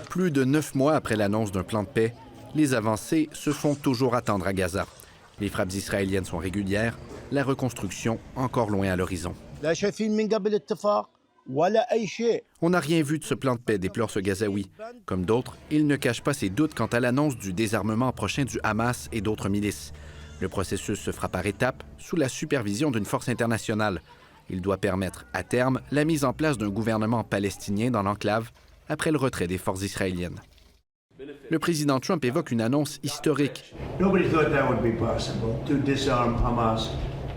Plus de 9 mois après l'annonce d'un plan de paix, les avancées se font toujours attendre à Gaza. Les frappes israéliennes sont régulières, la reconstruction encore loin à l'horizon. On n'a rien vu de ce plan de paix, déplore ce Gazaoui. Comme d'autres, il ne cache pas ses doutes quant à l'annonce du désarmement prochain du Hamas et d'autres milices. Le processus se fera par étapes, sous la supervision d'une force internationale. Il doit permettre, à terme, la mise en place d'un gouvernement palestinien dans l'enclave après le retrait des forces israéliennes. Le président Trump évoque une annonce historique.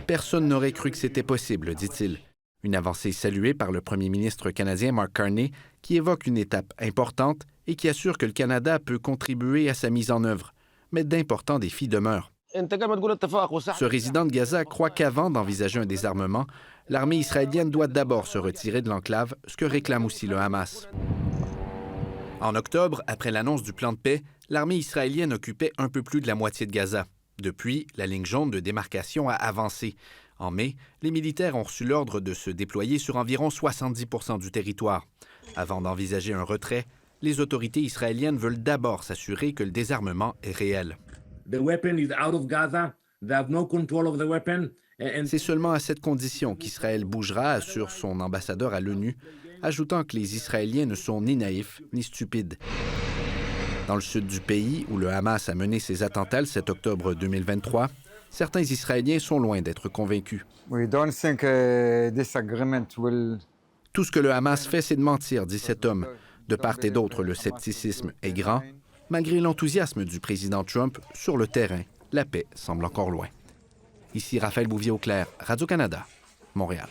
Personne n'aurait cru que c'était possible, dit-il. Une avancée saluée par le premier ministre canadien Mark Carney, qui évoque une étape importante et qui assure que le Canada peut contribuer à sa mise en œuvre. Mais d'importants défis demeurent. Ce résident de Gaza croit qu'avant d'envisager un désarmement, l'armée israélienne doit d'abord se retirer de l'enclave, ce que réclame aussi le Hamas. En octobre, après l'annonce du plan de paix, l'armée israélienne occupait un peu plus de la moitié de Gaza. Depuis, la ligne jaune de démarcation a avancé. En mai, les militaires ont reçu l'ordre de se déployer sur environ 70 % du territoire. Avant d'envisager un retrait, les autorités israéliennes veulent d'abord s'assurer que le désarmement est réel. C'est seulement à cette condition qu'Israël bougera, assure son ambassadeur à l'ONU, ajoutant que les Israéliens ne sont ni naïfs ni stupides. Dans le sud du pays, où le Hamas a mené ses attentats le 7 octobre 2023, certains Israéliens sont loin d'être convaincus. Tout ce que le Hamas fait, c'est de mentir, dit cet homme. De part et d'autre, le scepticisme est grand. Malgré l'enthousiasme du président Trump, sur le terrain, la paix semble encore loin. Ici Raphaël Bouvier-Auclair, Radio-Canada, Montréal.